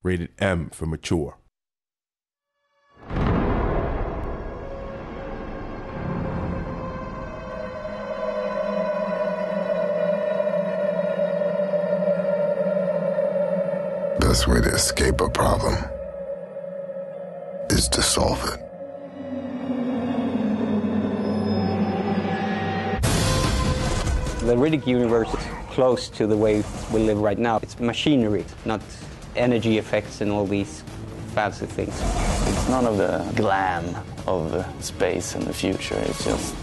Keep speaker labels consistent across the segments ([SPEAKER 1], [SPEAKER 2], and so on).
[SPEAKER 1] rated M for mature.
[SPEAKER 2] Best way to escape a problem is to solve it.
[SPEAKER 3] The Riddick universe is close to the way we live right now. It's machinery, not energy effects and all these fancy things.
[SPEAKER 4] It's none of the glam of the space and the future. It's just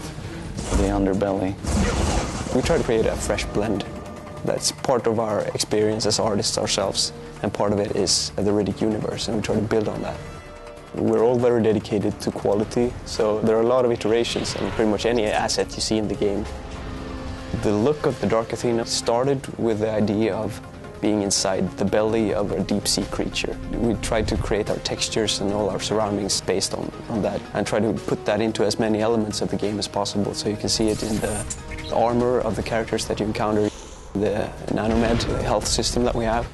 [SPEAKER 4] the underbelly. We try to create a fresh blend. That's part of our experience as artists ourselves, and part of it is the Riddick universe, and we try to build on that. We're all very dedicated to quality, so there are a lot of iterations on pretty much any asset you see in the game. The look of the Dark Athena started with the idea of being inside the belly of a deep-sea creature. We tried to create our textures and all our surroundings based on that, and try to put that into as many elements of the game as possible, so you can see it in the armor of the characters that you encounter, the nanomed, the health system that we have,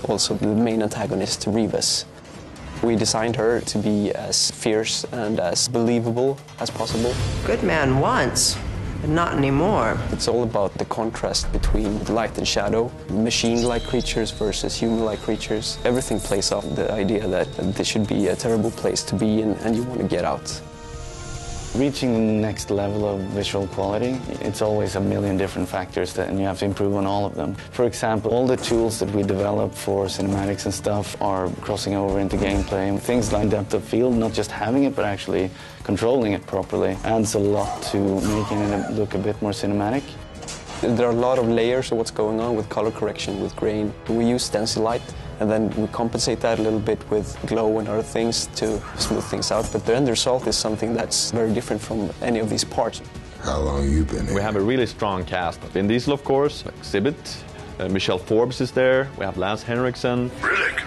[SPEAKER 4] also the main antagonist, Rivas. We designed her to be as fierce and as believable as possible.
[SPEAKER 5] Good man once, but not anymore.
[SPEAKER 4] It's all about the contrast between light and shadow, machine-like creatures versus human-like creatures. Everything plays off the idea that this should be a terrible place to be in and you want to get out.
[SPEAKER 6] Reaching the next level of visual quality, it's always a million different factors and you have to improve on all of them. For example, all the tools that we develop for cinematics and stuff are crossing over into gameplay. Things like depth of field, not just having it, but actually controlling it properly, adds a lot to making it look a bit more cinematic.
[SPEAKER 4] There are a lot of layers of what's going on with color correction, with grain. We use stencil light, and then we compensate that a little bit with glow and other things to smooth things out. But the end result is something that's very different from any of these parts.
[SPEAKER 2] How long have you been here?
[SPEAKER 7] We have a really strong cast. Vin Diesel, of course, Exhibit, Michelle Forbes is there, we have Lance Henriksen.
[SPEAKER 8] Riddick,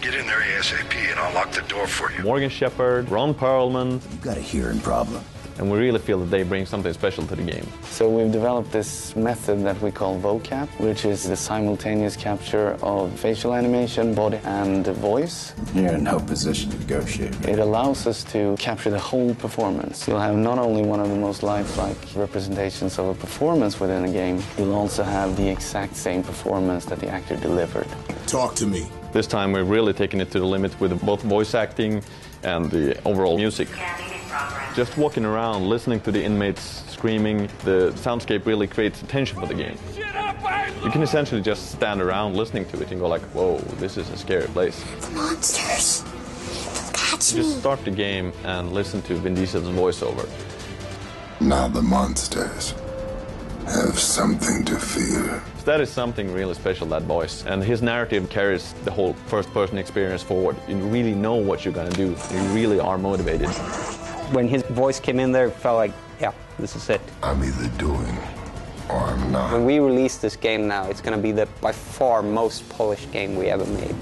[SPEAKER 8] get in there ASAP and I'll lock the door for you.
[SPEAKER 7] Morgan Shepard, Ron Perlman.
[SPEAKER 9] You've got a hearing problem.
[SPEAKER 7] And we really feel that they bring something special to the game.
[SPEAKER 6] So we've developed this method that we call vocap, which is the simultaneous capture of facial animation, body, and voice.
[SPEAKER 9] You're in no position to negotiate.
[SPEAKER 6] It allows us to capture the whole performance. You'll have not only one of the most lifelike representations of a performance within a game, you'll also have the exact same performance that the actor delivered.
[SPEAKER 2] Talk to me.
[SPEAKER 7] This time we're really taking it to the limit with both voice acting and the overall music. Just walking around, listening to the inmates screaming, the soundscape really creates tension for the game. You can essentially just stand around listening to it and go like, whoa, this is a scary place.
[SPEAKER 10] The monsters. They'll catch me.
[SPEAKER 7] Just start the game and listen to Vin Diesel's voiceover.
[SPEAKER 2] Now the monsters have something to fear.
[SPEAKER 7] So that is something really special, that voice. And his narrative carries the whole first-person experience forward. You really know what you're going to do. You really are motivated.
[SPEAKER 3] When his voice came in there, it felt like, yeah, this is it.
[SPEAKER 2] I'm either doing or I'm not.
[SPEAKER 3] When we release this game now, it's going to be the by far most polished game we ever made.